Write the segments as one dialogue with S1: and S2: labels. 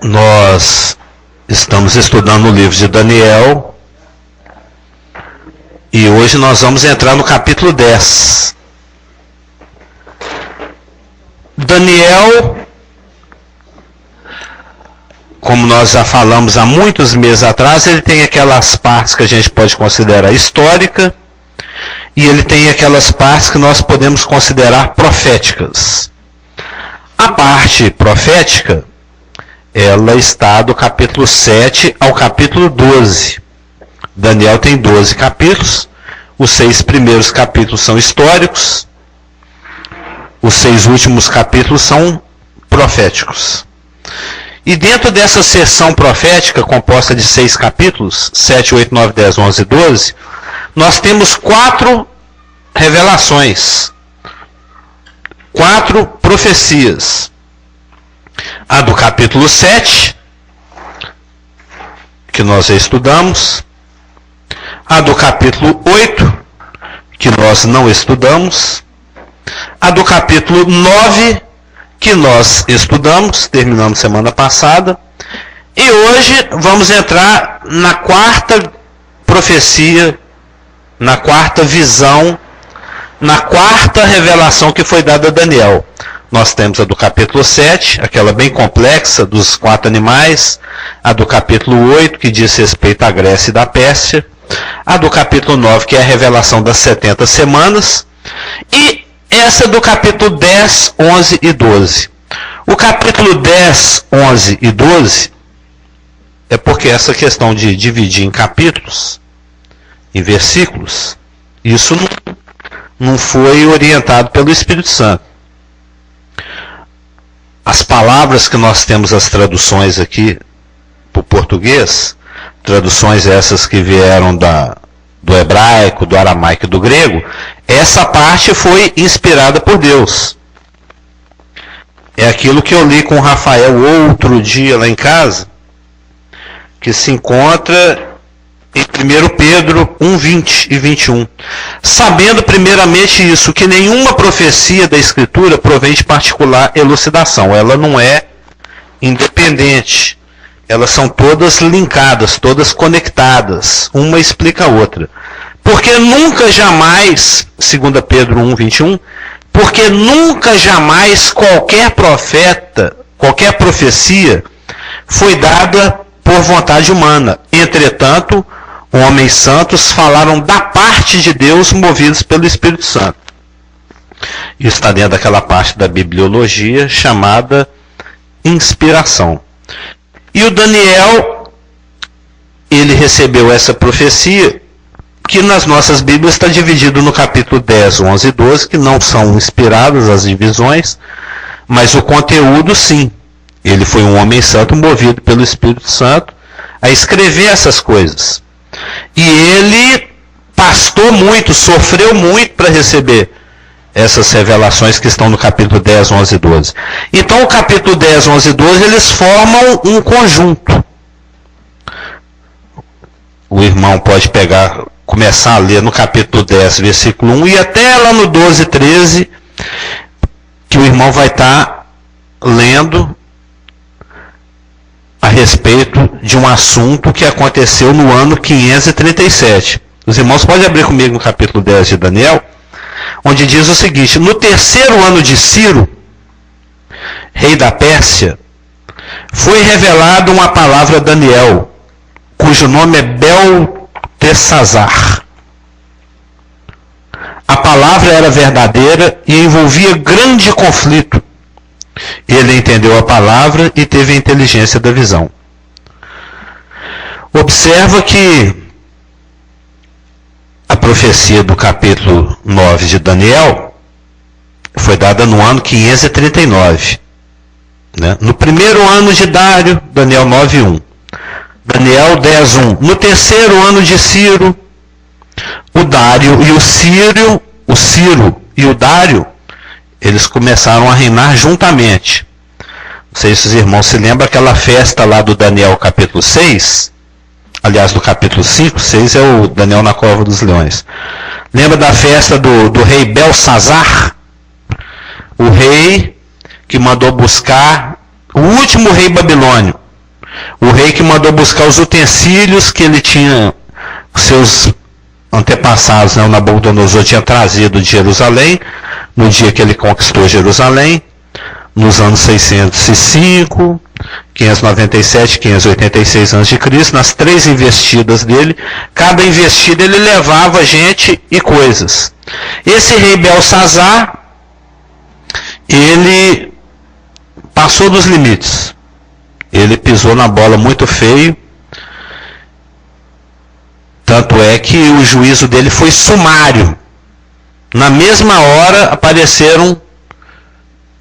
S1: Nós estamos estudando o livro de Daniel e hoje nós vamos entrar no capítulo 10. Daniel, como nós já falamos há muitos meses atrás, ele tem aquelas partes que a gente pode considerar histórica e ele tem aquelas partes que nós podemos considerar proféticas. A parte profética, ela está do capítulo 7 ao capítulo 12. Daniel tem 12 capítulos, os 6 primeiros capítulos são históricos, os 6 últimos capítulos são proféticos. E dentro dessa seção profética, composta de 6 capítulos, 7, 8, 9, 10, 11 e 12, nós temos 4 revelações, 4 profecias. A do capítulo 7, que nós já estudamos. A do capítulo 8, que nós não estudamos. A do capítulo 9, que nós estudamos, terminamos semana passada. E hoje vamos entrar na 4ª profecia, na 4ª visão, na 4ª revelação que foi dada a Daniel. Nós temos a do capítulo 7, aquela bem complexa dos 4 animais, a do capítulo 8, que diz respeito à Grécia e da Pérsia, a do capítulo 9, que é a revelação das 70 semanas, e essa do capítulo 10, 11 e 12. O capítulo 10, 11 e 12 é porque essa questão de dividir em capítulos, em versículos, isso não foi orientado pelo Espírito Santo. As palavras que nós temos, as traduções aqui para o português, traduções essas que vieram do hebraico, do aramaico e do grego, essa parte foi inspirada por Deus. É aquilo que eu li com o Rafael outro dia lá em casa, que se encontra em 1 Pedro 1, 20 e 21. Sabendo primeiramente isso, que nenhuma profecia da Escritura provém de particular elucidação. Ela não é independente. Elas são todas linkadas, todas conectadas. Uma explica a outra. Porque nunca jamais, 2 Pedro 1, 21, porque nunca jamais qualquer profeta, qualquer profecia foi dada por vontade humana. Entretanto, homens santos falaram da parte de Deus movidos pelo Espírito Santo. Isso está dentro daquela parte da bibliologia chamada inspiração. E o Daniel, ele recebeu essa profecia, que nas nossas Bíblias está dividido no capítulo 10, 11 e 12, que não são inspiradas as divisões, mas o conteúdo sim. Ele foi um homem santo movido pelo Espírito Santo a escrever essas coisas. E ele pastou muito, sofreu muito para receber essas revelações que estão no capítulo 10, 11 e 12. Então o capítulo 10, 11 e 12, eles formam um conjunto. O irmão pode começar a ler no capítulo 10, versículo 1, e até lá no 12, 13, que o irmão vai estar lendo a respeito de um assunto que aconteceu no ano 537. Os irmãos podem abrir comigo no capítulo 10 de Daniel, onde diz o seguinte: no 3º ano de Ciro, rei da Pérsia, foi revelada uma palavra a Daniel, cujo nome é Beltesazar. A palavra era verdadeira e envolvia grande conflito. Ele entendeu a palavra e teve a inteligência da visão. Observa que a profecia do capítulo 9 de Daniel foi dada no ano 539. Né? No primeiro ano de Dário, Daniel 9:1. Daniel 10:1. No 3º ano de Ciro, o Dário e o Ciro e o Dário, eles começaram a reinar juntamente. Não sei se os irmãos se lembram aquela festa lá do Daniel capítulo 6, aliás do capítulo 5, 6 é o Daniel na cova dos leões. Lembra da festa do rei Belsazar? O rei que mandou buscar o último rei babilônio, o rei que mandou buscar os utensílios que ele tinha, seus antepassados, né, o Nabucodonosor tinha trazido de Jerusalém, no dia que ele conquistou Jerusalém, nos anos 605, 597, 586 a.C., nas 3 investidas dele. Cada investida ele levava gente e coisas. Esse rei Belsazar, ele passou dos limites. Ele pisou na bola muito feio. Tanto é que o juízo dele foi sumário. Na mesma hora apareceram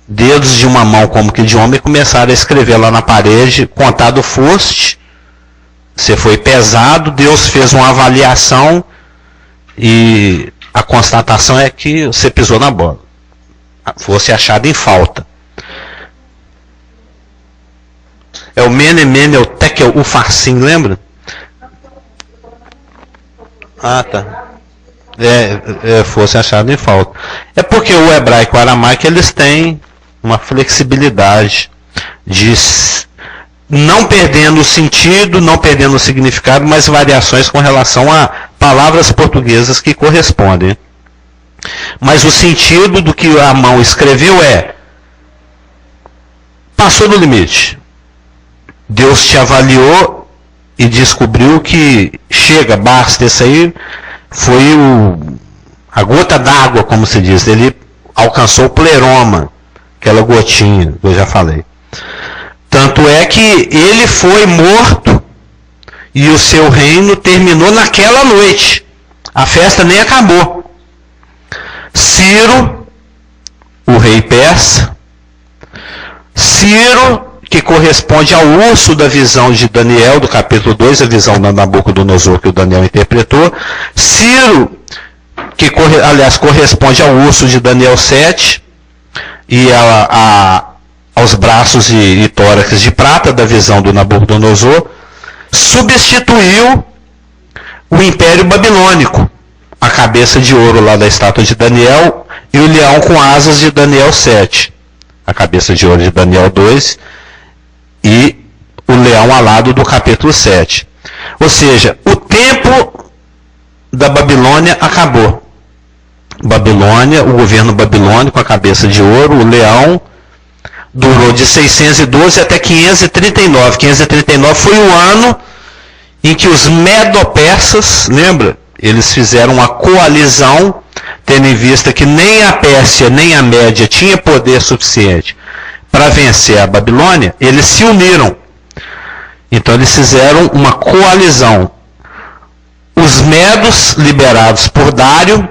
S1: dedos de uma mão como que de homem e começaram a escrever lá na parede: contado foste, você foi pesado, Deus fez uma avaliação e a constatação é que você pisou na bola, fosse achado em falta. É o Mene, Mene, o Tekel, o Farsim, lembra? Ah, tá. Fosse achado em falta. É porque o hebraico e o aramaico, eles têm uma flexibilidade de não perdendo o sentido, não perdendo o significado, mas variações com relação a palavras portuguesas que correspondem. Mas o sentido do que a mão escreveu é: passou do limite. Deus te avaliou e descobriu que chega, basta. Esse aí foi a gota d'água, como se diz. Ele alcançou o pleroma, aquela gotinha que eu já falei. Tanto é que ele foi morto e o seu reino terminou naquela noite. A festa nem acabou. Ciro, o rei persa, Ciro, que corresponde ao urso da visão de Daniel, do capítulo 2, a visão da Nabucodonosor que o Daniel interpretou. Ciro, que corresponde ao urso de Daniel 7, e aos braços e tórax de prata da visão do Nabucodonosor, substituiu o Império Babilônico, a cabeça de ouro lá da estátua de Daniel, e o leão com asas de Daniel 7, a cabeça de ouro de Daniel 2, e o leão alado do capítulo 7. Ou seja, o tempo da Babilônia acabou. Babilônia, o governo babilônico, a cabeça de ouro, o leão, durou de 612 até 539. 539 foi o ano em que os medo-persas, lembra? Eles fizeram uma coalizão, tendo em vista que nem a Pérsia nem a Média tinha poder suficiente para vencer a Babilônia. Eles se uniram. Então eles fizeram uma coalizão. Os medos liderados por Dário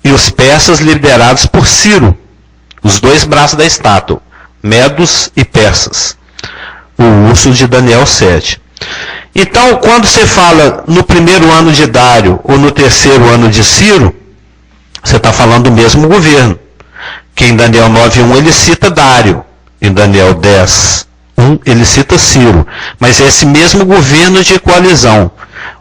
S1: e os persas liderados por Ciro. Os dois braços da estátua. Medos e persas. O urso de Daniel 7. Então, quando você fala no primeiro ano de Dário ou no terceiro ano de Ciro, você está falando do mesmo governo. Que em Daniel 9:1 ele cita Dário. Em Daniel 10:1 ele cita Ciro. Mas é esse mesmo governo de coalizão.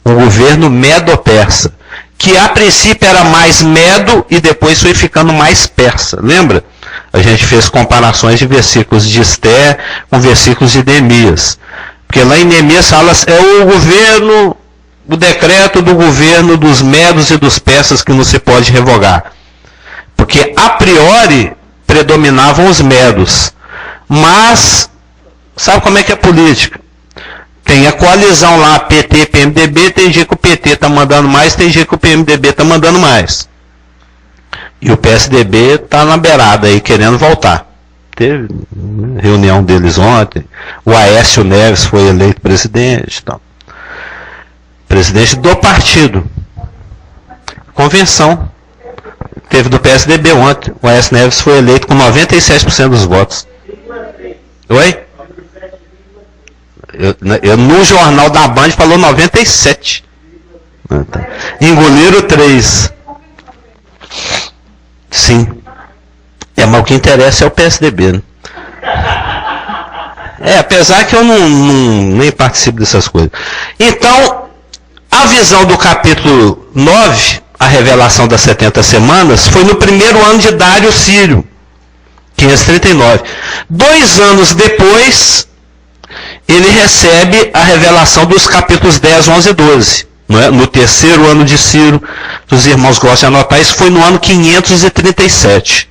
S1: Um governo medo-persa. Que a princípio era mais medo e depois foi ficando mais persa. Lembra? A gente fez comparações de versículos de Esther com versículos de Neemias. Porque lá em Neemias fala, é o governo, o decreto do governo dos medos e dos persas que não se pode revogar. Porque a priori predominavam os medos. Mas, sabe como é que é a política? Tem a coalizão lá, PT, PMDB, tem dia que o PT está mandando mais, tem dia que o PMDB está mandando mais. E o PSDB está na beirada aí, querendo voltar. Teve reunião deles ontem. O Aécio Neves foi eleito presidente. Então. Presidente do partido. Convenção. Teve do PSDB ontem. O Aécio Neves foi eleito com 97% dos votos. Oi? Eu no jornal da Band falou 97. Engoliram 3. Sim. Mas o que interessa é o PSDB. Né? Apesar que eu nem participo dessas coisas. Então, a visão do capítulo 9, a revelação das 70 semanas, foi no primeiro ano de Dário Ciro. 539. 2 anos depois, ele recebe a revelação dos capítulos 10, 11 e 12. Não é? No terceiro ano de Ciro, os irmãos gostam de anotar, isso foi no ano 537.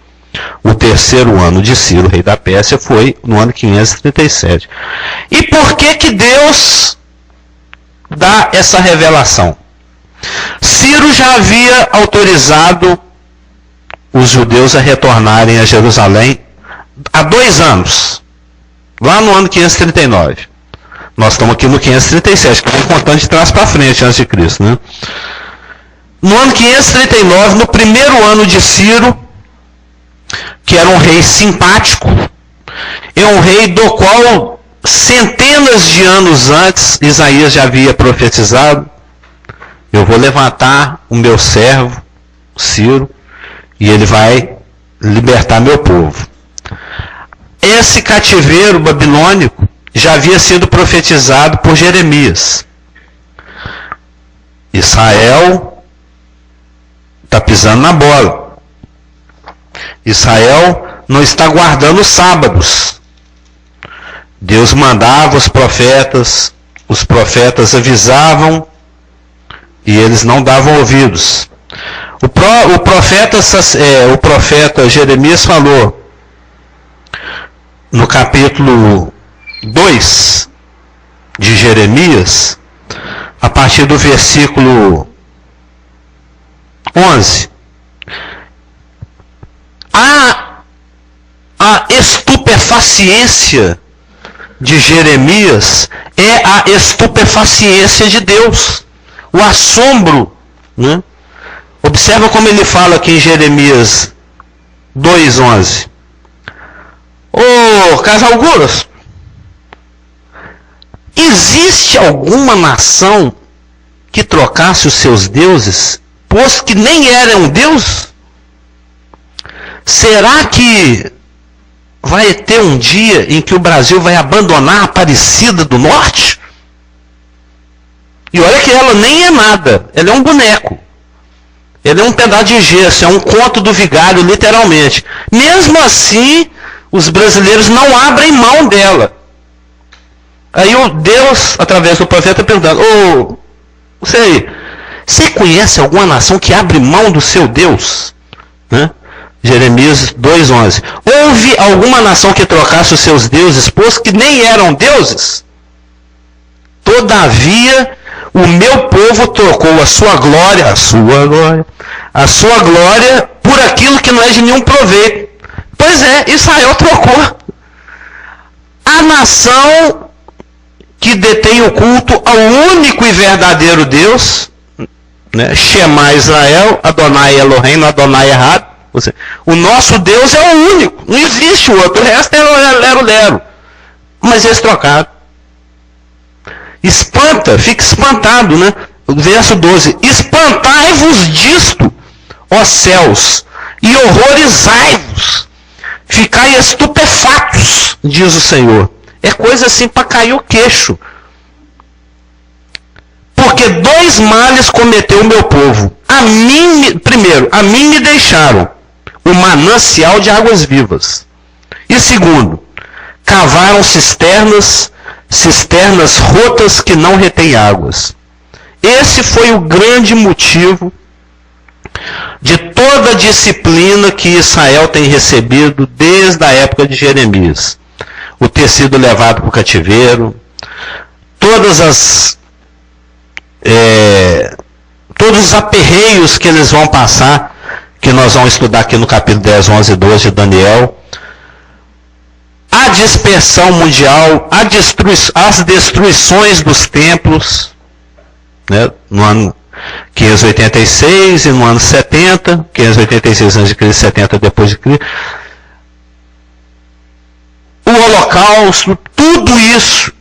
S1: O terceiro ano de Ciro, rei da Pérsia, foi no ano 537. E por que Deus dá essa revelação? Ciro já havia autorizado os judeus a retornarem a Jerusalém há 2 anos, lá no ano 539. Nós estamos aqui no 537, que vamos contando de trás para frente, antes de Cristo, né? No ano 539, no primeiro ano de Ciro, que era um rei simpático, é um rei do qual centenas de anos antes Isaías já havia profetizado: eu vou levantar o meu servo Ciro e ele vai libertar meu povo. Esse cativeiro babilônico já havia sido profetizado por Jeremias. Israel está pisando na bola. Israel não está guardando os sábados. Deus mandava os profetas avisavam e eles não davam ouvidos. O profeta Jeremias falou no capítulo 2 de Jeremias, a partir do versículo 11, a estupefaciência de Jeremias é a estupefaciência de Deus, o assombro, né? Observa como ele fala aqui em Jeremias 2:11. Ô, casal Guras, existe alguma nação que trocasse os seus deuses, posto que nem era um deus? Será que vai ter um dia em que o Brasil vai abandonar a Aparecida do Norte? E olha que ela nem é nada, ela é um boneco. Ela é um pedaço de gesso, é um conto do vigário, literalmente. Mesmo assim, os brasileiros não abrem mão dela. Aí o Deus, através do profeta, perguntando: você conhece alguma nação que abre mão do seu Deus? Né? Jeremias 2:11. Houve alguma nação que trocasse os seus deuses, posto que nem eram deuses? Todavia, o meu povo trocou a sua glória por aquilo que não é de nenhum proveito. Pois é, Israel trocou. A nação que detém o culto ao único e verdadeiro Deus, né? Shema Israel, Adonai Elohim, Adonai errado. O nosso Deus é o único, não existe o outro, o resto é lero-lero. Mas eles trocaram. Espanta, fica espantado, né? Verso 12: espantai-vos disto, ó céus, e horrorizai-vos, ficai estupefatos, diz o Senhor. É coisa assim para cair o queixo. Porque 2 males cometeu o meu povo. Primeiro, a mim me deixaram o manancial de águas vivas. E segundo, cavaram cisternas rotas que não retêm águas. Esse foi o grande motivo de toda a disciplina que Israel tem recebido desde a época de Jeremias. O ter sido levado para o cativeiro, todos os aperreios que eles vão passar, que nós vamos estudar aqui no capítulo 10, 11 e 12 de Daniel, a dispersão mundial, as destruições dos templos, né, no ano 586 e no ano 70, 586 a.C., 70 depois de Cristo, o Holocausto, tudo isso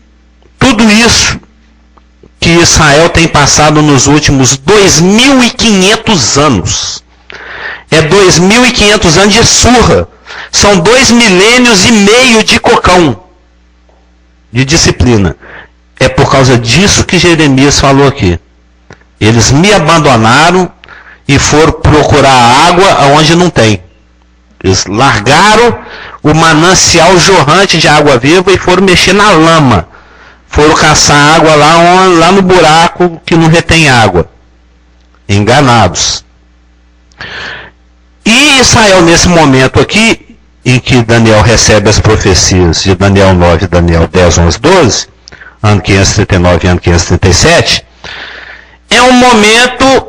S1: que Israel tem passado nos últimos 2.500 anos. É 2.500 anos de surra. São 2 milênios e meio de cocão, de disciplina. É por causa disso que Jeremias falou aqui. Eles me abandonaram e foram procurar água onde não tem. Eles largaram o manancial jorrante de água viva e foram mexer na lama. Foram caçar água lá no buraco que não retém água. Enganados. E Israel, nesse momento aqui, em que Daniel recebe as profecias de Daniel 9, Daniel 10, 11, 12, ano 539 e ano 537, é um momento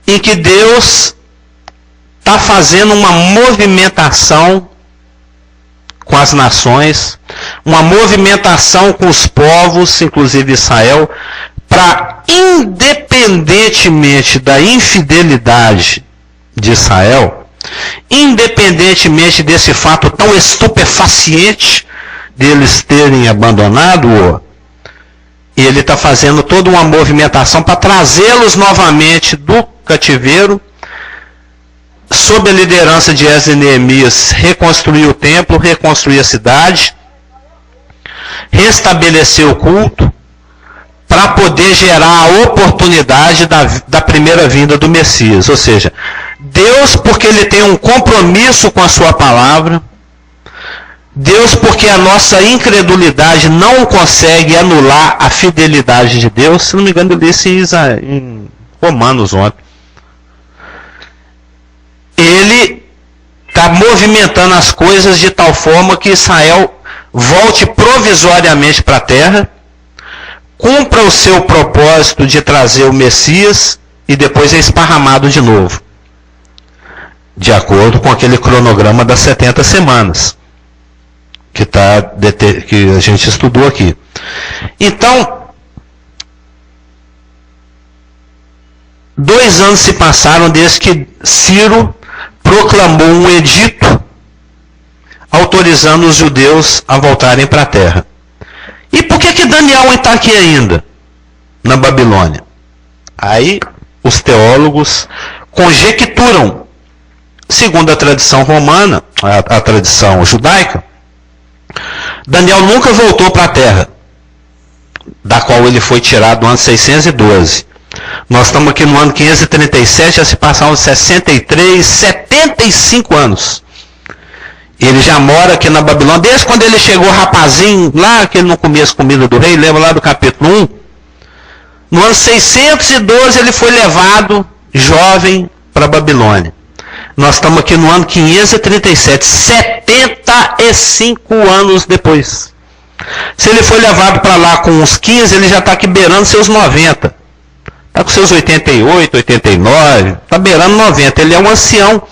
S1: em que Deus está fazendo uma movimentação com as nações, uma movimentação com os povos, inclusive Israel, para, independentemente da infidelidade de Israel, independentemente desse fato tão estupefaciente deles terem abandonado-o, ele está fazendo toda uma movimentação para trazê-los novamente do cativeiro, sob a liderança de Esdras e Neemias, reconstruir o templo, reconstruir a cidade, restabelecer o culto, para poder gerar a oportunidade da primeira vinda do Messias. Ou seja, Deus, porque Ele tem um compromisso com a sua palavra, Deus, porque a nossa incredulidade não consegue anular a fidelidade de Deus. Se não me engano, eu li isso em Romanos ontem. Ele está movimentando as coisas de tal forma que Israel volte provisoriamente para a terra, cumpra o seu propósito de trazer o Messias e depois é esparramado de novo, de acordo com aquele cronograma das 70 semanas que a gente estudou aqui. Então, 2 anos se passaram desde que Ciro proclamou um edito autorizando os judeus a voltarem para a terra. E por que Daniel está aqui ainda, na Babilônia? Aí os teólogos conjecturam, segundo a tradição romana, a tradição judaica, Daniel nunca voltou para a terra, da qual ele foi tirado no ano 612. Nós estamos aqui no ano 537, já se passaram 63, 75 anos. Ele já mora aqui na Babilônia, desde quando ele chegou rapazinho, lá que ele não comia as comidas do rei, lembra lá do capítulo 1? No ano 612 ele foi levado, jovem, para a Babilônia. Nós estamos aqui no ano 537, 75 anos depois. Se ele foi levado para lá com uns 15, ele já está aqui beirando seus 90. Está com seus 88, 89, está beirando 90. Ele é um ancião.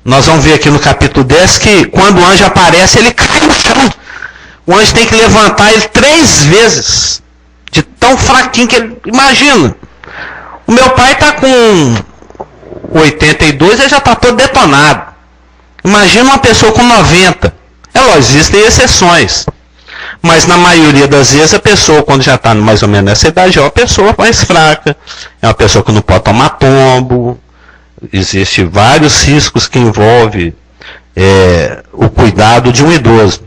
S1: Nós vamos ver aqui no capítulo 10 que quando o anjo aparece, ele cai no chão. O anjo tem que levantar ele 3 vezes. De tão fraquinho que ele... Imagina. O meu pai está com 82, ele já está todo detonado. Imagina uma pessoa com 90. É lógico, existem exceções. Mas na maioria das vezes a pessoa, quando já está mais ou menos nessa idade, é uma pessoa mais fraca. É uma pessoa que não pode tomar tombo. Existem vários riscos que envolvem o cuidado de um idoso.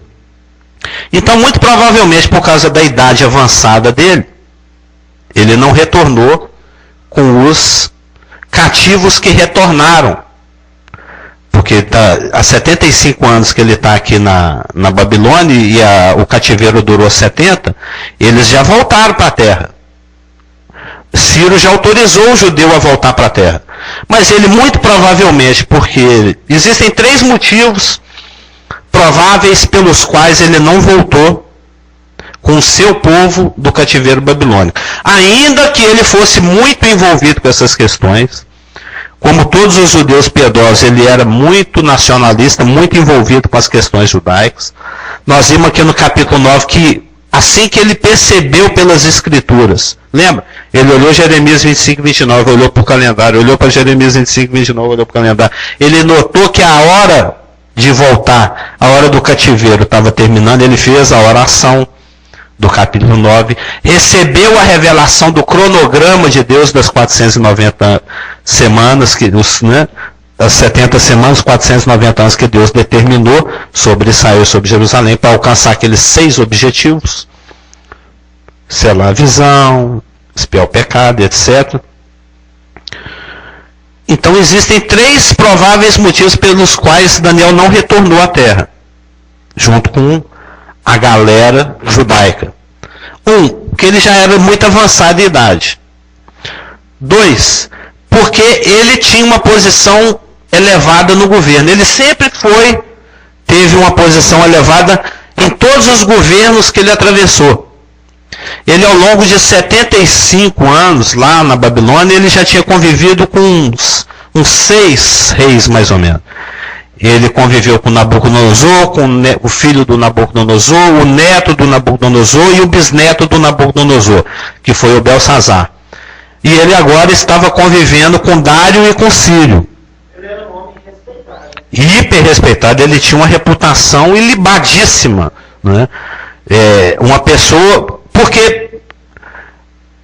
S1: Então, muito provavelmente, por causa da idade avançada dele, ele não retornou com os cativos que retornaram. Porque há 75 anos que ele está aqui na Babilônia e o cativeiro durou 70, eles já voltaram para a terra. Ciro já autorizou o judeu a voltar para a terra. Mas ele muito provavelmente, porque existem 3 motivos prováveis pelos quais ele não voltou com o seu povo do cativeiro babilônico. Ainda que ele fosse muito envolvido com essas questões, como todos os judeus piedosos, ele era muito nacionalista, muito envolvido com as questões judaicas. Nós vimos aqui no capítulo 9 que assim que ele percebeu pelas escrituras, lembra? Ele olhou Jeremias 25, 29, olhou para o calendário, olhou para Jeremias 25, 29, olhou para o calendário. Ele notou que a hora de voltar, a hora do cativeiro estava terminando, ele fez a oração do capítulo 9, recebeu a revelação do cronograma de Deus das 490 semanas, das 70 semanas, 490 anos que Deus determinou sobre Israel e sobre Jerusalém, para alcançar aqueles 6 objetivos: selar a visão, expiar o pecado, etc. Então existem 3 prováveis motivos pelos quais Daniel não retornou à terra, junto com a galera judaica. 1, que ele já era muito avançado em idade. 2, porque ele tinha uma posição elevada no governo. Ele sempre teve uma posição elevada em todos os governos que ele atravessou. Ele, ao longo de 75 anos, lá na Babilônia, ele já tinha convivido com uns 6 reis, mais ou menos. Ele conviveu com Nabucodonosor, com o filho do Nabucodonosor, o neto do Nabucodonosor e o bisneto do Nabucodonosor, que foi o Belsazar. E ele agora estava convivendo com Dário e com Círio.
S2: Ele era um homem respeitado.
S1: Hiper respeitado, ele tinha uma reputação ilibadíssima, né? Uma pessoa, porque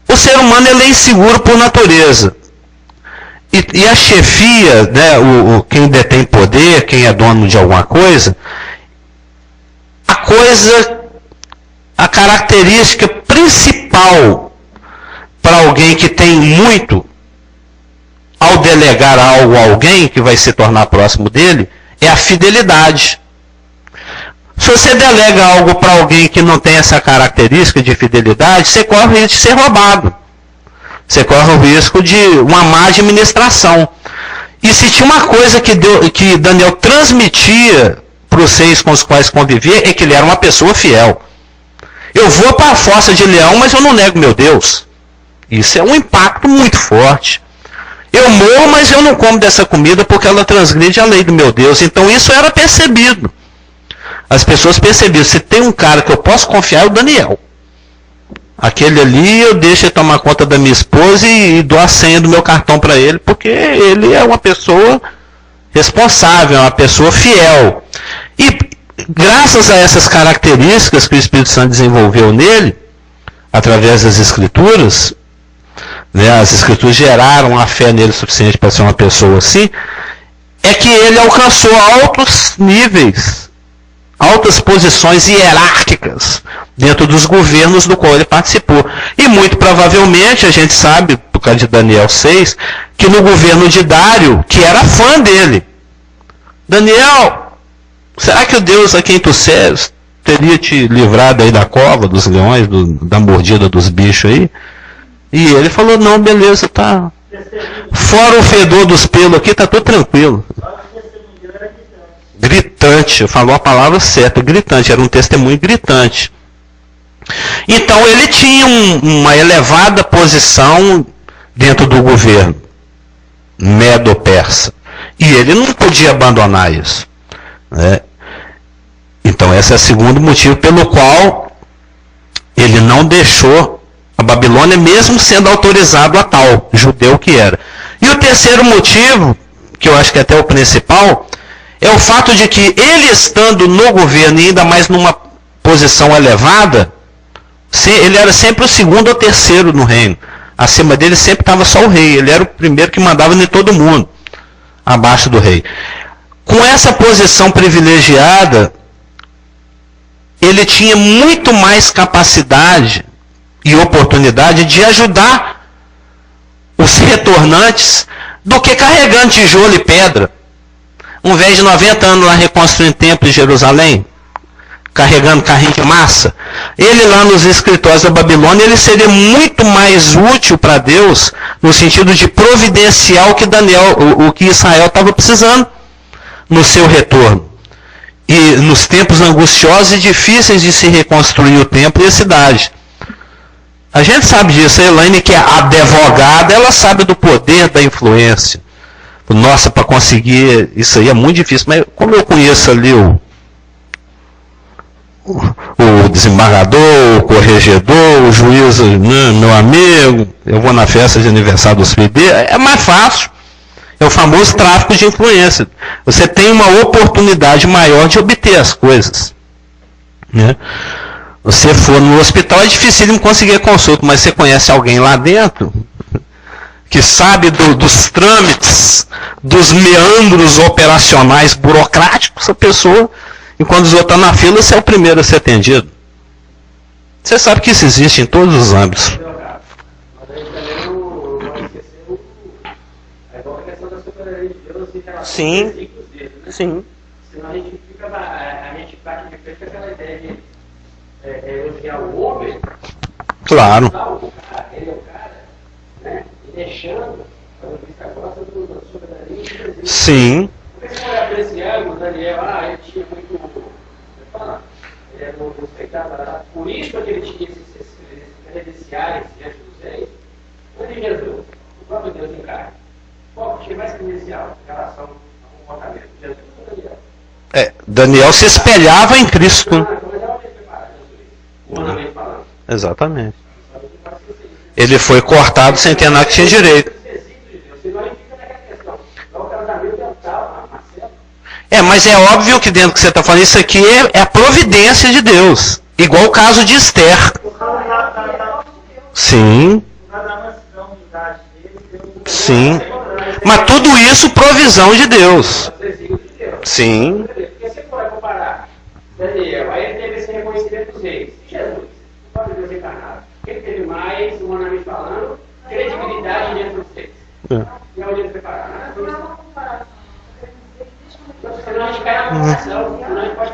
S1: o ser humano ele é inseguro por natureza. E a chefia, né, quem detém poder, quem é dono de alguma coisa, a característica principal para alguém que tem muito, ao delegar algo a alguém que vai se tornar próximo dele, é a fidelidade. Se você delega algo para alguém que não tem essa característica de fidelidade, você corre o risco de ser roubado. Você corre o risco de uma má administração. E se tinha uma coisa que Daniel transmitia para os 6 com os quais convivia, é que ele era uma pessoa fiel. Eu vou para a fossa de leão, mas eu não nego meu Deus. Isso é um impacto muito forte. Eu morro, mas eu não como dessa comida porque ela transgride a lei do meu Deus. Então isso era percebido. As pessoas percebiam, se tem um cara que eu posso confiar, é o Daniel. Aquele ali eu deixo ele tomar conta da minha esposa e dou a senha do meu cartão para ele, porque ele é uma pessoa responsável, é uma pessoa fiel. E graças a essas características que o Espírito Santo desenvolveu nele, através das Escrituras, né, as Escrituras geraram a fé nele suficiente para ser uma pessoa assim, é que ele alcançou altos níveis, altas posições hierárquicas dentro dos governos do qual ele participou. E muito provavelmente, a gente sabe, por causa de Daniel 6, que no governo de Dário, que era fã dele, Daniel, será que o Deus a quem tu serves teria te livrado aí da cova dos leões, da mordida dos bichos aí? E ele falou, não, beleza, tá. Fora o fedor dos pelos aqui, tá tudo tranquilo. Gritante, falou a palavra certa, gritante, era um testemunho gritante. Então ele tinha uma elevada posição dentro do governo medo-persa. E ele não podia abandonar isso, né? Então esse é o segundo motivo pelo qual ele não deixou a Babilônia, mesmo sendo autorizado a tal, judeu que era. E o terceiro motivo, que eu acho que é até o principal, é o fato de que ele estando no governo e ainda mais numa posição elevada, ele era sempre o segundo ou terceiro no reino. Acima dele sempre estava só o rei. Ele era o primeiro que mandava em todo mundo, abaixo do rei. Com essa posição privilegiada, ele tinha muito mais capacidade e oportunidade de ajudar os retornantes do que carregando tijolo e pedra. Um velho de 90 anos lá reconstruindo o templo em Jerusalém, carregando carrinho de massa, ele lá nos escritórios da Babilônia, ele seria muito mais útil para Deus, no sentido de providenciar o que Israel estava precisando no seu retorno. E nos tempos angustiosos e difíceis de se reconstruir o templo e a cidade. A gente sabe disso, a Elaine, que é advogada, ela sabe do poder da influência. Nossa, para conseguir isso aí é muito difícil, mas como eu conheço ali o desembargador, o corregedor, o juiz, meu amigo, eu vou na festa de aniversário dos filhos dele, é mais fácil. É o famoso tráfico de influência. Você tem uma oportunidade maior de obter as coisas, né? Você for no hospital, é difícil conseguir consulta, mas você conhece alguém lá dentro que sabe dos trâmites, dos meandros operacionais burocráticos, a pessoa, enquanto os outros estão na fila, você é o primeiro a ser atendido. Você sabe que isso existe em todos os âmbitos.
S2: Mas aí também não esquecer a questão das relação
S1: Sim.
S2: aos versículos dele, né?
S1: Sim.
S2: Senão a gente bate de frente com aquela ideia de elogiar o homem.
S1: Claro.
S2: Ele é o cara, né? E deixando a vista gosta da soberania e do desejo.
S1: Sim.
S2: Porque se for apreciar o Daniel, ele tinha muito. Ele era muito respeitado. Por isso que ele tinha esses credenciais diante dos reis. Onde Jesus, o próprio Deus encarna. Qual que tinha mais credencial em relação ao comportamento? Jesus ou Daniel?
S1: Daniel se espelhava em Cristo.
S2: Mas é o mesmo preparado, humanamente falando.
S1: Exatamente. Ele foi cortado sem ter nada que tinha direito. Mas é óbvio que dentro do que você está falando, isso aqui é a providência de Deus. Igual o caso de Esther. Sim. Sim. Mas tudo isso provisão de Deus. Sim.
S2: Porque você pode comparar Daniel, aí ele teve esse reconhecimento dos reis. Jesus, o próprio Deus encarnado, ele teve mais, humanamente falando, credibilidade dentro dos reis. E onde ele foi parar? Senão a gente cai na comparação, senão a gente pode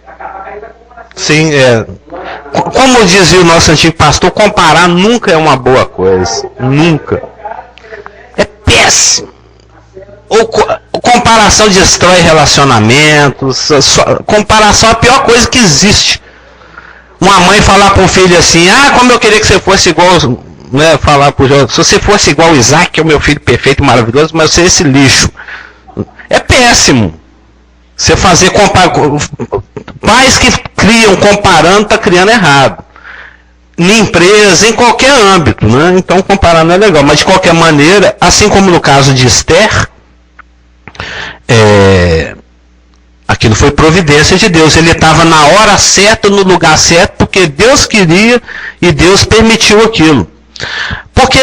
S2: acabar caindo na comparação.
S1: Sim, como dizia o nosso antigo pastor, comparar nunca é uma boa coisa. Nunca. É péssimo. Comparação destrói relacionamentos. Comparação é a pior coisa que existe. Uma mãe falar para um filho assim: como eu queria que você fosse igual, né, falar pro João, se você fosse igual o Isaac, que é o meu filho perfeito, maravilhoso, mas você é esse lixo. É péssimo. Você fazer pais que criam comparando, está criando errado. Em empresa, em qualquer âmbito, né? Então comparar não é legal. Mas de qualquer maneira, assim como no caso de Esther, aquilo foi providência de Deus. Ele estava na hora certa, no lugar certo, porque Deus queria e Deus permitiu aquilo. Porque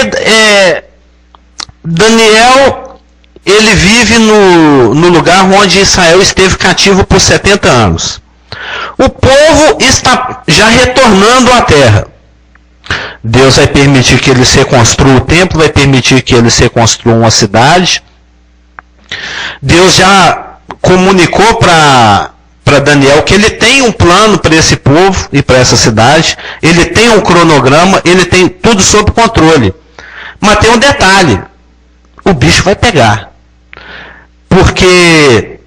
S1: Daniel, ele vive no lugar onde Israel esteve cativo por 70 anos. O povo está já retornando à terra. Deus vai permitir que eles reconstruam o templo, vai permitir que eles reconstruam uma cidade. Deus já comunicou para Daniel que ele tem um plano para esse povo e para essa cidade. Ele tem um cronograma, ele tem tudo sob controle. Mas tem um detalhe: o bicho vai pegar. Porque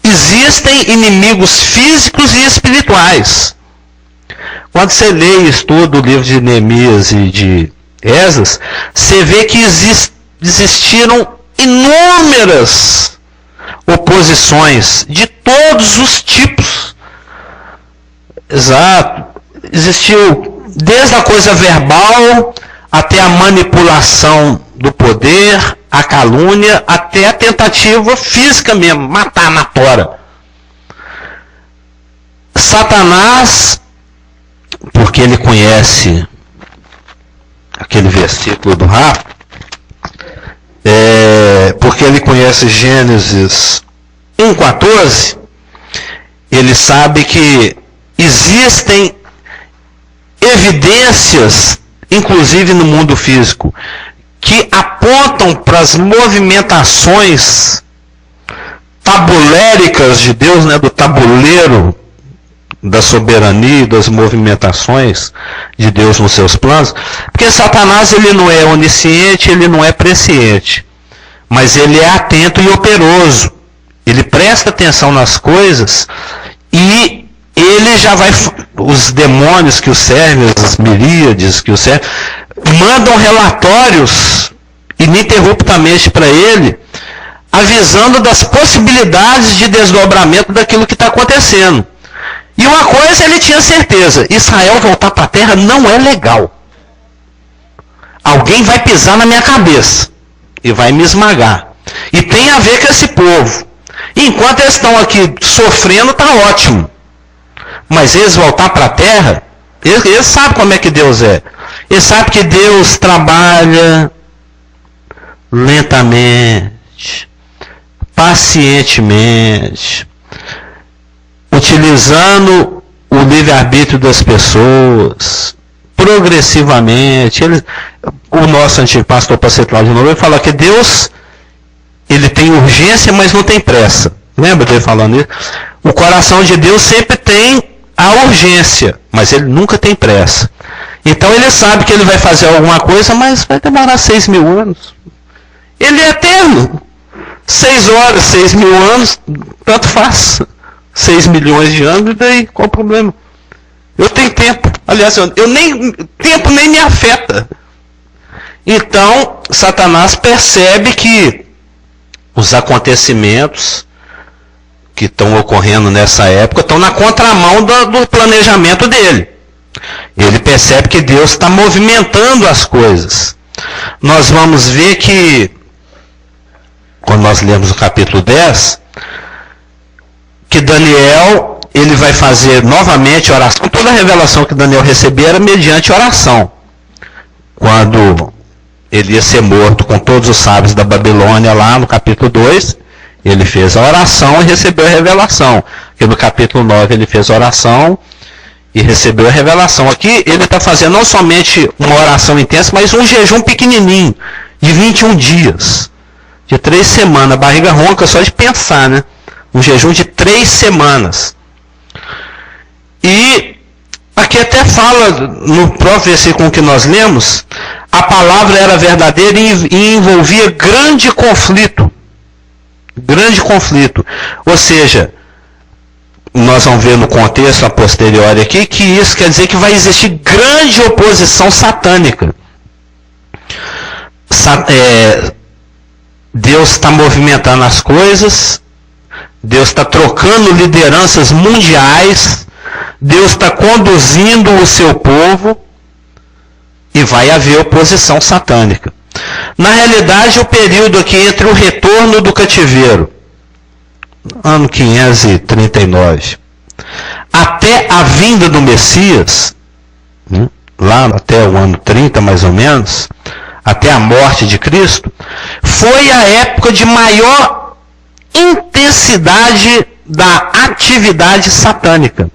S1: existem inimigos físicos e espirituais. Quando você lê e estuda o livro de Neemias e de Esdras, você vê que existiram inúmeras oposições de todos os tipos. Exato. Existiu desde a coisa verbal até a manipulação do poder, a calúnia, até a tentativa física mesmo, matar na tora. Satanás, porque ele conhece aquele versículo do Rafa, porque ele conhece Gênesis 1:14, ele sabe que existem evidências, inclusive no mundo físico, que apontam para as movimentações tabuléricas de Deus, né, do tabuleiro da soberania e das movimentações de Deus nos seus planos. Porque Satanás, ele não é onisciente, ele não é presciente, mas ele é atento e operoso. Ele presta atenção nas coisas e ele já vai... Os demônios que o servem, as miríades que o servem, mandam relatórios ininterruptamente para ele, avisando das possibilidades de desdobramento daquilo que está acontecendo. E uma coisa ele tinha certeza: Israel voltar para a terra não é legal. Alguém vai pisar na minha cabeça e vai me esmagar. E tem a ver com esse povo. E enquanto eles estão aqui sofrendo, está ótimo. Mas eles voltar para a terra, eles sabem como é que Deus é. Eles sabem que Deus trabalha lentamente, pacientemente, utilizando o livre-arbítrio das pessoas, progressivamente. O nosso antigo pastor Pastor Cláudio de Novo fala que Deus ele tem urgência, mas não tem pressa. Lembra dele falando isso? O coração de Deus sempre tem a urgência, mas ele nunca tem pressa. Então ele sabe que ele vai fazer alguma coisa, mas vai demorar 6.000 anos. Ele é eterno. 6 horas, 6.000 anos, tanto faz. 6 milhões de anos, e daí qual o problema? Eu tenho tempo. Aliás, tempo nem me afeta. Então, Satanás percebe que os acontecimentos que estão ocorrendo nessa época estão na contramão do planejamento dele. Ele percebe que Deus está movimentando as coisas. Nós vamos ver que, quando nós lemos o capítulo 10, que Daniel, ele vai fazer novamente oração. Toda a revelação que Daniel recebeu era mediante oração. Quando ele ia ser morto com todos os sábios da Babilônia, lá no capítulo 2, ele fez a oração e recebeu a revelação. Aqui no capítulo 9 ele fez a oração e recebeu a revelação. Aqui ele está fazendo não somente uma oração intensa, mas um jejum pequenininho, de 21 dias, de 3 semanas. A barriga ronca só de pensar, né? Um jejum de 3 semanas. E aqui até fala, no próprio versículo que nós lemos, a palavra era verdadeira e envolvia grande conflito. Grande conflito. Ou seja, nós vamos ver no contexto a posteriori aqui, que isso quer dizer que vai existir grande oposição satânica. Deus está movimentando as coisas, Deus está trocando lideranças mundiais, Deus está conduzindo o seu povo e vai haver oposição satânica. Na realidade, o período aqui entre o retorno do cativeiro, ano 539, até a vinda do Messias, lá até o ano 30 mais ou menos, até a morte de Cristo, foi a época de maior intensidade da atividade satânica.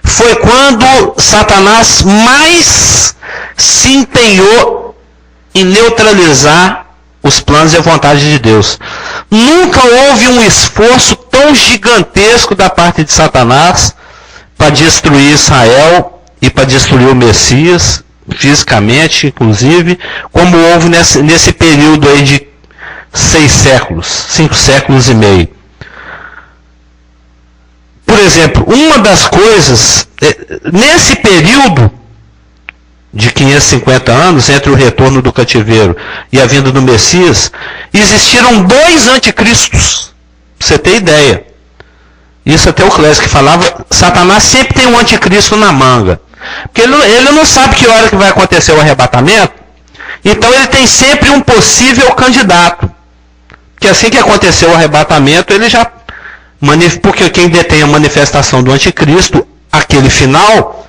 S1: Foi quando Satanás mais se empenhou em neutralizar os planos e a vontade de Deus. Nunca houve um esforço tão gigantesco da parte de Satanás para destruir Israel e para destruir o Messias, fisicamente, inclusive, como houve nesse período aí de 6 séculos, 5 séculos e meio. Por exemplo, uma das coisas, nesse período de 550 anos, entre o retorno do cativeiro e a vinda do Messias, existiram 2 anticristos. Pra você ter ideia. Isso até o Clésio que falava, Satanás sempre tem um anticristo na manga. Porque ele não sabe que hora que vai acontecer o arrebatamento, então ele tem sempre um possível candidato. Porque assim que acontecer o arrebatamento, ele já... Porque quem detém a manifestação do anticristo, aquele final,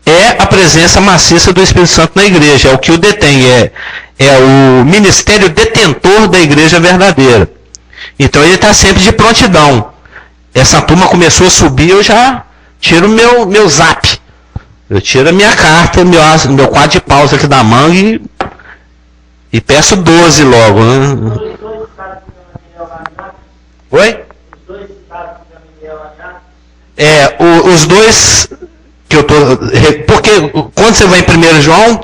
S1: é a presença maciça do Espírito Santo na igreja. É o que o detém, é o ministério detentor da igreja verdadeira. Então ele está sempre de prontidão. Essa turma começou a subir, eu já tiro meu zap. Eu tiro a minha carta, meu quadro de pausa aqui da manga e peço 12 logo. Né? Oi? Os dois que eu tô, porque quando você vai em 1 João,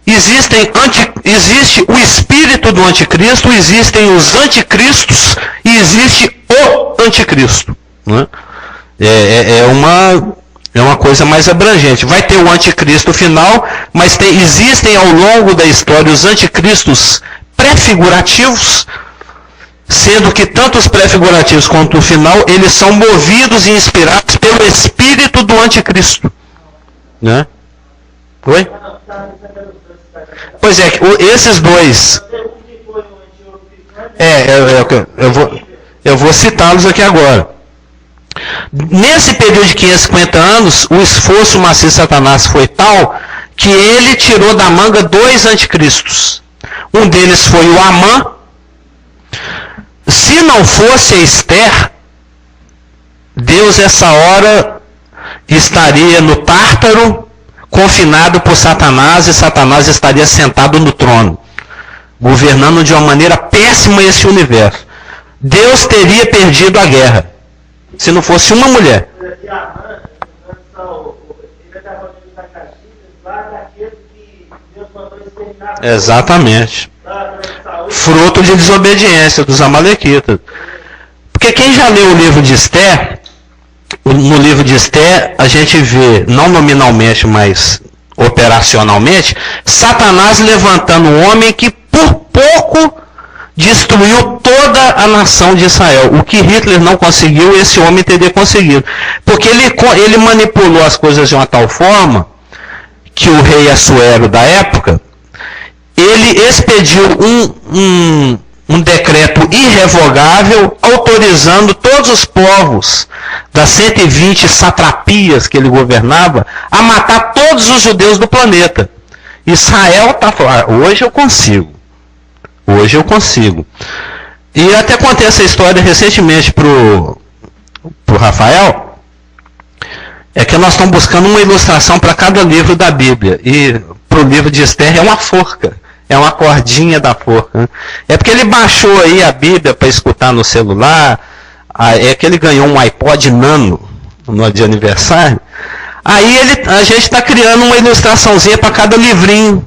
S1: existe o espírito do anticristo, existem os anticristos e existe o anticristo. Né? É uma coisa mais abrangente. Vai ter o anticristo final, mas existem ao longo da história os anticristos pré-figurativos, sendo que tanto os pré-figurativos quanto o final, eles são movidos e inspirados pelo espírito do anticristo. Né? Oi? Pois é, esses dois... Eu vou citá-los aqui agora. Nesse período de 550 anos, o esforço maciço de Satanás foi tal que ele tirou da manga 2 anticristos. Um deles foi o Amã. Se não fosse a Esther, Deus essa hora estaria no Tártaro, confinado por Satanás, e Satanás estaria sentado no trono, governando de uma maneira péssima esse universo. Deus teria perdido a guerra, se não fosse uma mulher. Exatamente. Fruto de desobediência dos amalequitas. Porque quem já leu o livro de Esther, no livro de Esther a gente vê, não nominalmente, mas operacionalmente, Satanás levantando um homem que por pouco destruiu toda a nação de Israel. O que Hitler não conseguiu, esse homem teria conseguido. Porque ele manipulou as coisas de uma tal forma que o rei Assuero da época, ele expediu um decreto irrevogável autorizando todos os povos das 120 satrapias que ele governava a matar todos os judeus do planeta. Israel está falando, hoje eu consigo. Hoje eu consigo. E até contei essa história recentemente pro Rafael. É que nós estamos buscando uma ilustração para cada livro da Bíblia. E para o livro de Esther é uma forca. É uma cordinha da forca. Né? É porque ele baixou aí a Bíblia para escutar no celular. É que ele ganhou um iPod Nano no de aniversário. Aí a gente está criando uma ilustraçãozinha para cada livrinho.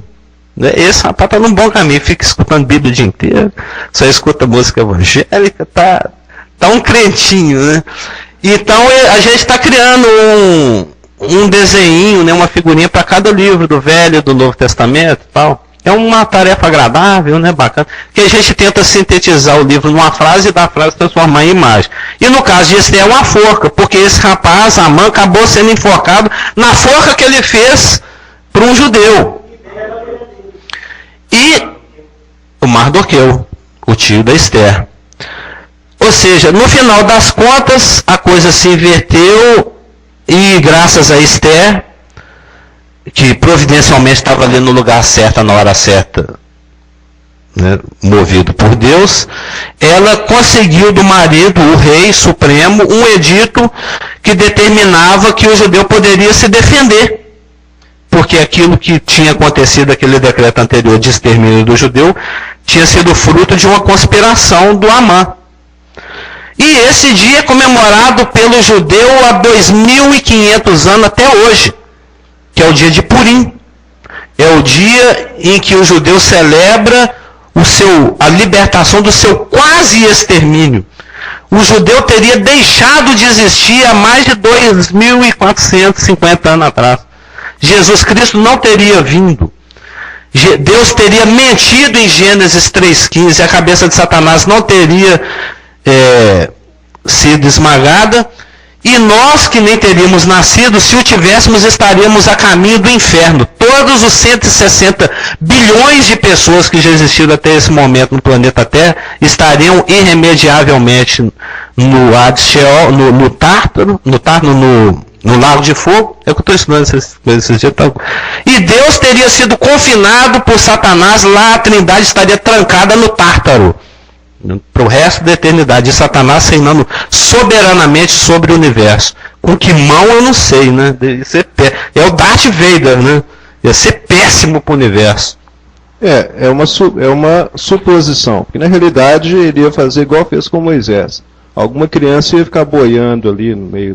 S1: Esse rapaz está num bom caminho, fica escutando Bíblia o dia inteiro, só escuta música evangélica, tá um crentinho, né? Então a gente está criando um desenho, né, uma figurinha para cada livro do Velho e do Novo Testamento e tal. É uma tarefa agradável, né, bacana, que a gente tenta sintetizar o livro numa frase e da frase transformar em imagem. E no caso de Esther é uma forca, porque esse rapaz, Amã, acabou sendo enforcado na forca que ele fez para um judeu. E o Mardoqueu, o tio da Esther. Ou seja, no final das contas, a coisa se inverteu e graças a Esther, que providencialmente estava ali no lugar certo, na hora certa, né, movido por Deus, ela conseguiu do marido, o rei supremo, um edito que determinava que o judeu poderia se defender. Porque aquilo que tinha acontecido, aquele decreto anterior de extermínio do judeu, tinha sido fruto de uma conspiração do Amã. E esse dia é comemorado pelo judeu há 2.500 anos até hoje, que é o dia de Purim. É o dia em que o judeu celebra a libertação do seu quase extermínio. O judeu teria deixado de existir há mais de 2.450 anos atrás. Jesus Cristo não teria vindo. Deus teria mentido em Gênesis 3,15. A cabeça de Satanás não teria sido esmagada. E nós que nem teríamos nascido, se o tivéssemos, estaríamos a caminho do inferno. Todos os 160 bilhões de pessoas que já existiram até esse momento no planeta Terra estariam irremediavelmente no Hades Sheol, no Tártaro, no Lago de Fogo. É o que eu estou estudando esses dias. E Deus teria sido confinado por Satanás, lá a Trindade estaria trancada no Tártaro para o resto da eternidade. E Satanás reinando soberanamente sobre o universo. Com que mão eu não sei, né? É o Darth Vader, né? Ia ser péssimo para o universo.
S3: É uma suposição. Porque na realidade ele ia fazer igual fez com Moisés. Alguma criança ia ficar boiando ali no meio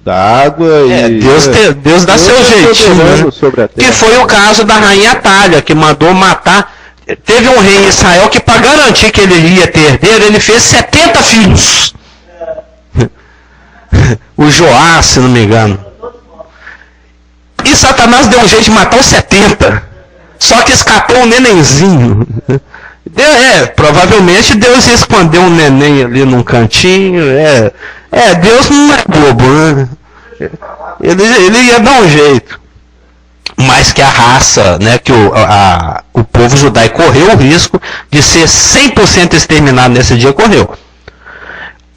S3: da água.
S1: Deus dá seu jeitinho, né? Que foi o caso da rainha Atalha, que mandou matar. Teve um rei em Israel que, para garantir que ele ia ter herdeiro, ele fez 70 filhos. O Joás, se não me engano. E Satanás deu um jeito de matar os 70. Só que escapou um nenenzinho. Provavelmente Deus ia esconder um neném ali num cantinho. Deus não é bobo, né? Ele ia dar um jeito. Mas que a raça, né, que o povo judaico correu o risco de ser 100% exterminado nesse dia, correu.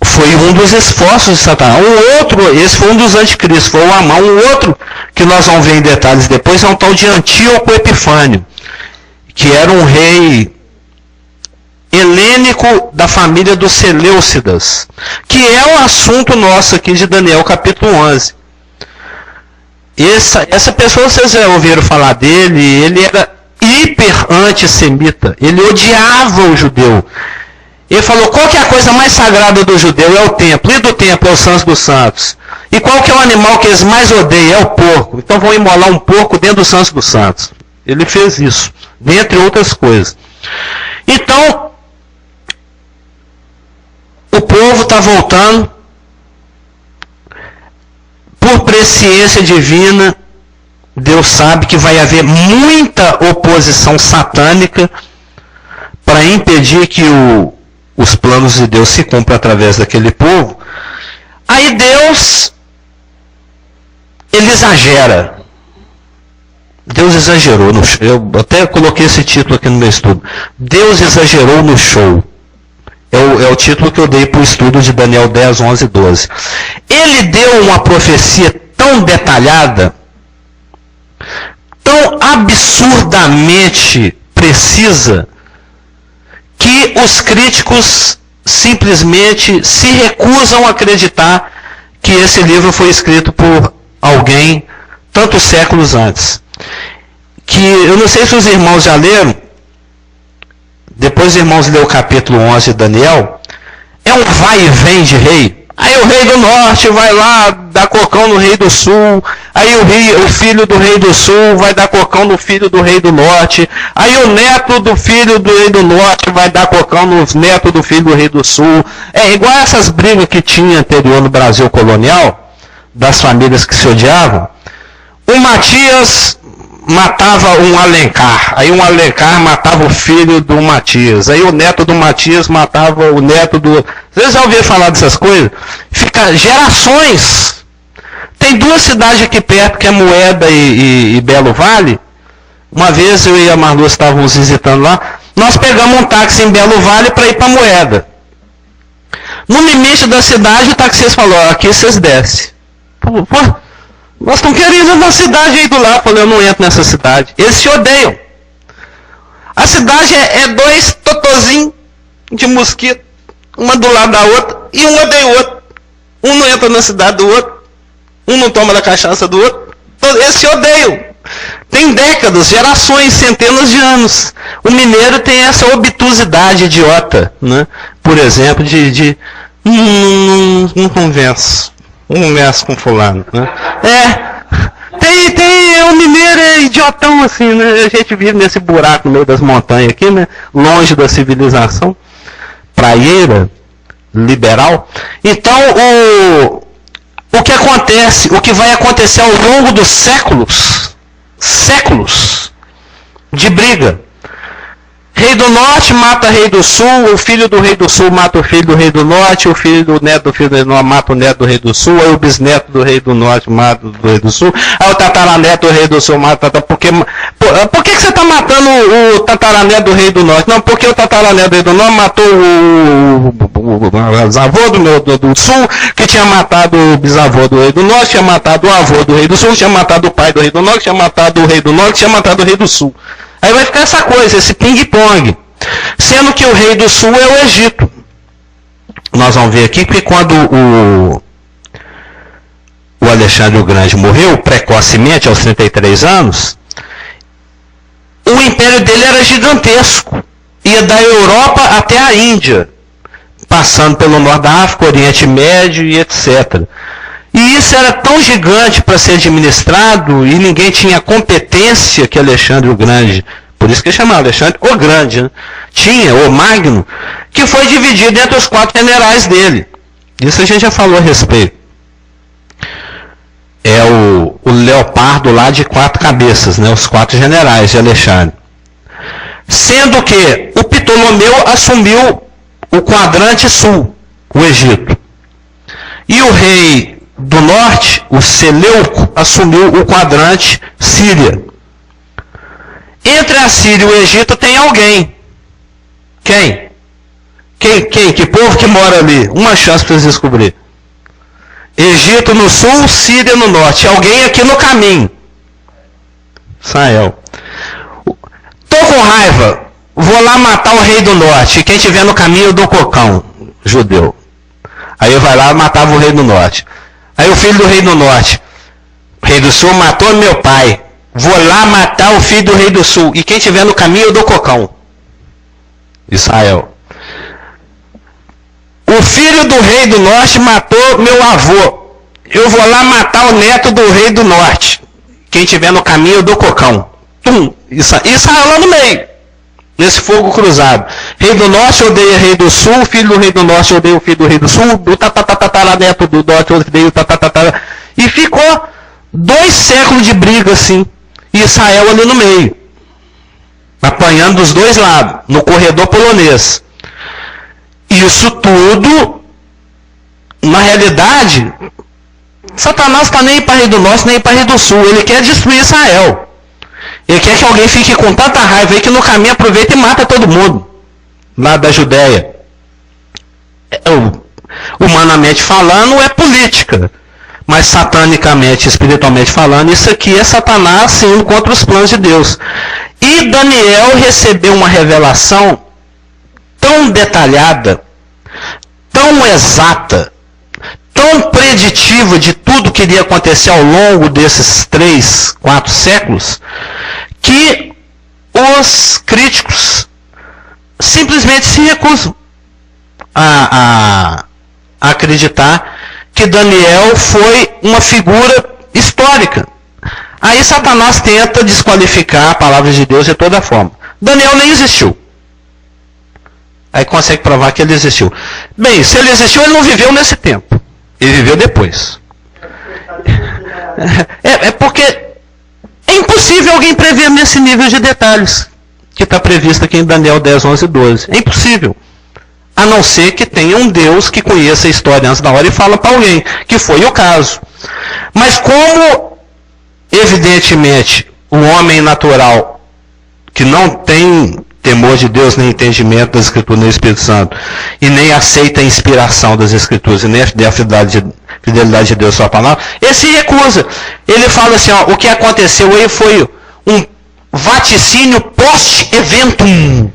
S1: Foi um dos esforços de Satanás. Esse foi um dos anticristos, foi o Amã. Um outro, que nós vamos ver em detalhes depois, é um tal de Antíoco Epifânio, que era um rei helênico da família dos Seleucidas, que é o assunto nosso aqui de Daniel capítulo 11. Essa pessoa, vocês já ouviram falar dele, ele era hiper antissemita, ele odiava o judeu. Ele falou, qual que é a coisa mais sagrada do judeu? É o templo. E do templo é o Santos dos Santos. E qual que é o animal que eles mais odeiam? É o porco. Então vão imolar um porco dentro do Santos dos Santos. Ele fez isso, dentre outras coisas. Então, o povo está voltando por presciência divina. Deus sabe que vai haver muita oposição satânica para impedir que os planos de Deus se cumpram através daquele povo. Aí Deus, ele exagera. Deus exagerou no show. Eu até coloquei esse título aqui no meu estudo. Deus exagerou no show. É o título que eu dei para o estudo de Daniel 10, 11 e 12. Ele deu uma profecia tão detalhada, tão absurdamente precisa, que os críticos simplesmente se recusam a acreditar que esse livro foi escrito por alguém tantos séculos antes. Que eu não sei se os irmãos já leram, depois os irmãos leram o capítulo 11 de Daniel, é um vai e vem de rei. Aí o rei do norte vai lá dar cocão no rei do sul, aí o filho do rei do sul vai dar cocão no filho do rei do norte, aí o neto do filho do rei do norte vai dar cocão no neto do filho do rei do sul. É igual essas brigas que tinha anterior no Brasil colonial, das famílias que se odiavam. O Matias matava um Alencar, aí um Alencar matava o filho do Matias, aí o neto do Matias matava o neto do... Vocês já ouviram falar dessas coisas? Fica gerações. Tem duas cidades aqui perto, que é Moeda e Belo Vale. Uma vez eu e a Marlu estávamos visitando lá, nós pegamos um táxi em Belo Vale para ir para Moeda. No limite da cidade, o taxista falou, aqui vocês descem. Pô, nós estamos querendo ir na cidade aí do lado. Eu falei, eu não entro nessa cidade. Eles se odeiam. A cidade é dois totozinhos de mosquito, uma do lado da outra, e um odeia o outro. Um não entra na cidade do outro, um não toma da cachaça do outro. Eles se odeiam. Tem décadas, gerações, centenas de anos. O mineiro tem essa obtusidade idiota, né? Por exemplo, não converso. Não converso com fulano, né? O mineiro é idiotão assim, né? A gente vive nesse buraco no meio das montanhas aqui, né? Longe da civilização, praieira, liberal. Então, o que acontece, o que vai acontecer ao longo dos séculos de briga. Rei do norte mata rei do sul, o filho do rei do sul mata o filho do rei do norte, o filho do neto do filho do rei do norte mata o neto do rei do sul, aí o bisneto do rei do norte mata o do rei do sul, aí o tataraneto do rei do sul mata... Por que você está matando o tataraneto do rei do norte? Não, porque o tataraneto do rei do norte matou o bisavô do sul, que tinha matado o bisavô do rei do norte, tinha matado o avô do rei do sul, tinha matado o pai do rei do norte, tinha matado o rei do norte, tinha matado o rei do sul. Aí vai ficar essa coisa, esse ping-pong. Sendo que o rei do sul é o Egito. Nós vamos ver aqui que quando o Alexandre o Grande morreu, precocemente, aos 33 anos, o império dele era gigantesco. Ia da Europa até a Índia, passando pelo norte da África, Oriente Médio e etc. E isso era tão gigante para ser administrado e ninguém tinha a competência que Alexandre o Grande, por isso que ele chamava Alexandre o Grande, né? Tinha, o Magno, que foi dividido entre os 4 generais dele. Isso a gente já falou a respeito. É o leopardo lá de 4 cabeças, né? Os 4 generais de Alexandre. Sendo que o Ptolomeu assumiu o quadrante sul, o Egito. E o rei do norte, o Seleuco, assumiu o quadrante Síria. Entre a Síria e o Egito tem alguém. Quem? Que povo que mora ali? Uma chance para vocês descobrir. Egito no sul, Síria no norte. Alguém aqui no caminho. Israel. Tô com raiva. Vou lá matar o rei do norte. E quem tiver no caminho eu dou cocão. Judeu. Aí eu vai lá e matava o rei do norte. Aí o filho do rei do norte, o rei do sul matou meu pai. Vou lá matar o filho do rei do sul. E quem tiver no caminho eu dou cocão. Israel. o filho do rei do norte matou meu avô. Eu vou lá matar o neto do rei do norte. Quem tiver no caminho, eu dou cocão. Israel lá no meio. Nesse fogo cruzado. Rei do norte odeia rei do sul, filho do rei do norte odeia o filho do rei do sul, do neto do norte odeia o tatatara. E ficou 2 séculos de briga assim. E Israel ali no meio. Apanhando dos dois lados, no corredor polonês. Isso tudo, na realidade, Satanás está nem para rei do norte, nem para rei do sul. Ele quer destruir Israel. Ele quer que alguém fique com tanta raiva aí que no caminho aproveita e mata todo mundo. Lá da Judéia. Humanamente falando, é política. Mas satanicamente, espiritualmente falando, isso aqui é Satanás indo contra os planos de Deus. E Daniel recebeu uma revelação tão detalhada, tão exata, tão preditiva de tudo que iria acontecer ao longo desses 3, 4 séculos, que os críticos simplesmente se recusam a acreditar que Daniel foi uma figura histórica. Aí Satanás tenta desqualificar a palavra de Deus de toda forma. Daniel nem existiu. Aí consegue provar que ele existiu. Bem, se ele existiu, ele não viveu nesse tempo. Ele viveu depois. É porque é impossível alguém prever nesse nível de detalhes que está previsto aqui em Daniel 10, 11 e 12. É impossível. A não ser que tenha um Deus que conheça a história antes da hora e fala para alguém, que foi o caso. Mas como, evidentemente, o homem natural, que não tem temor de Deus, nem entendimento das Escrituras, nem Espírito Santo, e nem aceita a inspiração das Escrituras, e nem a fidelidade de Deus à sua palavra, ele se recusa. Ele fala assim, ó, o que aconteceu aí foi um vaticínio post-eventum,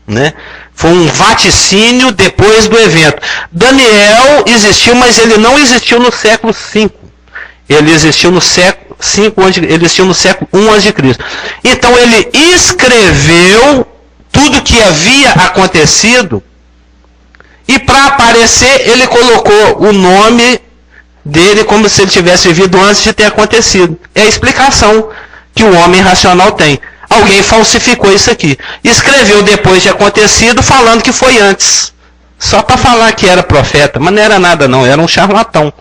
S1: né? Foi um vaticínio depois do evento. Daniel existiu, mas ele não existiu no século V. Ele existiu no século V, ele existiu no século I a.C. Então ele escreveu tudo que havia acontecido e para aparecer ele colocou o nome dele como se ele tivesse vivido antes de ter acontecido. É a explicação que o homem racional tem. Alguém falsificou isso aqui. Escreveu depois de acontecido, falando que foi antes. Só para falar que era profeta. Mas não era nada não, era um charlatão.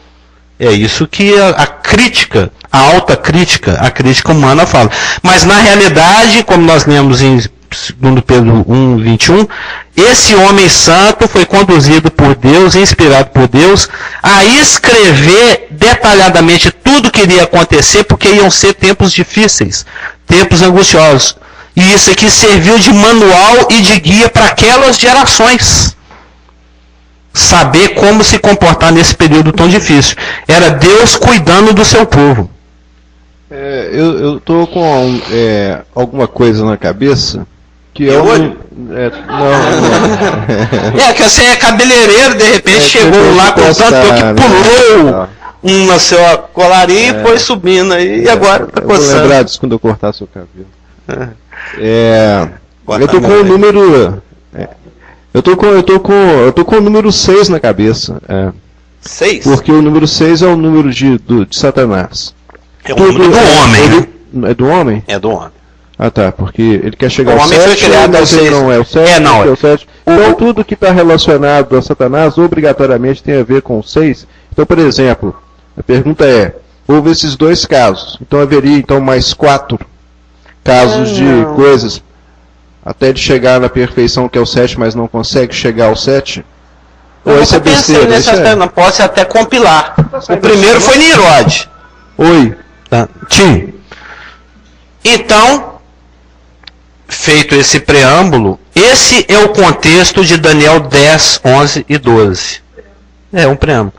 S1: É isso que a crítica, a alta crítica, a crítica humana fala. Mas na realidade, como nós lemos em 2 Pedro 1, 21, esse homem santo foi conduzido por Deus, inspirado por Deus, a escrever detalhadamente tudo que iria acontecer, porque iam ser tempos difíceis, tempos angustiosos. E isso aqui serviu de manual e de guia para aquelas gerações. Saber como se comportar nesse período tão difícil. Era Deus cuidando do seu povo.
S3: Eu estou com alguma coisa na cabeça que é
S1: que você é cabeleireiro, de repente chegou lá com tanto que pulou uma sua colarinha e foi subindo aí, e agora está coçando.
S3: Eu vou lembrar disso quando eu cortar seu cabelo. Eu estou com o número. Eu tô com o número 6 na cabeça.
S1: 6?
S3: Porque o número 6 é o número de Satanás.
S1: É o número do homem, né?
S3: É do homem?
S1: É do homem.
S3: Ah, tá, porque ele quer chegar ao 7,
S1: o homem foi criado ao 6.
S3: Não é o 7, é o 7. Então tudo que está relacionado a Satanás obrigatoriamente tem a ver com o 6. Então, por exemplo, a pergunta é, houve esses 2 casos, então haveria então mais 4 casos de coisas até ele chegar na perfeição que é o 7, mas não consegue chegar ao 7?
S1: Ou isso é besteira? Não posso até compilar. O primeiro foi Nirod.
S3: Oi.
S1: Tá. Tim. Então, feito esse preâmbulo, esse é o contexto de Daniel 10, 11 e 12. É um preâmbulo.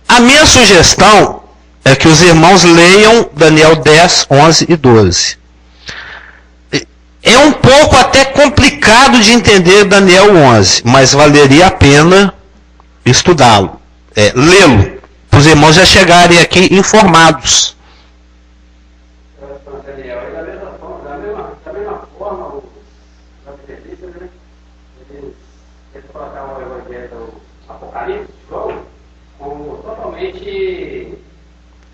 S1: A minha sugestão é que os irmãos leiam Daniel 10, 11 e 12. É um pouco até complicado de entender Daniel 11, mas valeria a pena estudá-lo, lê-lo, para os irmãos já chegarem aqui informados.
S2: Daniel, da mesma forma, os evangelistas, né? Eles colocavam o evangelho Apocalipse, João, como totalmente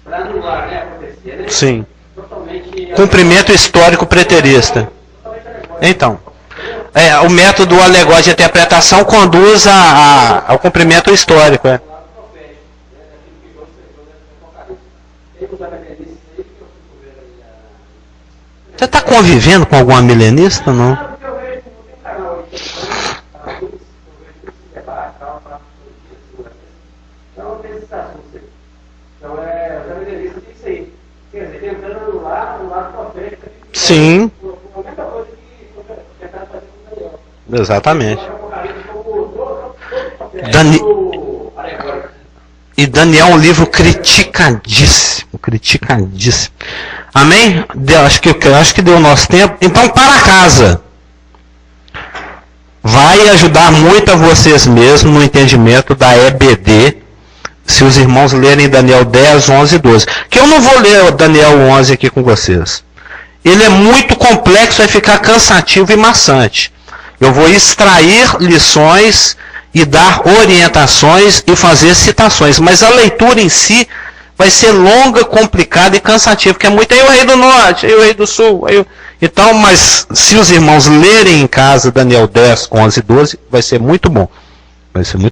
S2: para anular, né, acontecer, né?
S1: Sim.
S2: Totalmente
S1: Cumprimento histórico preterista. Então, o método alegórico de interpretação conduz ao cumprimento histórico. Você está convivendo com alguma milenista ou não? Sim. Exatamente. E Daniel é um livro criticadíssimo. Criticadíssimo. Amém? Acho que deu o nosso tempo. Então, para casa. Vai ajudar muito a vocês mesmos no entendimento da EBD. Se os irmãos lerem Daniel 10, 11 e 12. Que eu não vou ler o Daniel 11 aqui com vocês. Ele é muito complexo, vai ficar cansativo e maçante. Eu vou extrair lições e dar orientações e fazer citações. Mas a leitura em si vai ser longa, complicada e cansativa, porque é muito aí o Rei do Norte, aí o Rei do Sul. Então, mas se os irmãos lerem em casa Daniel 10, 11 e 12, vai ser muito bom. Vai ser muito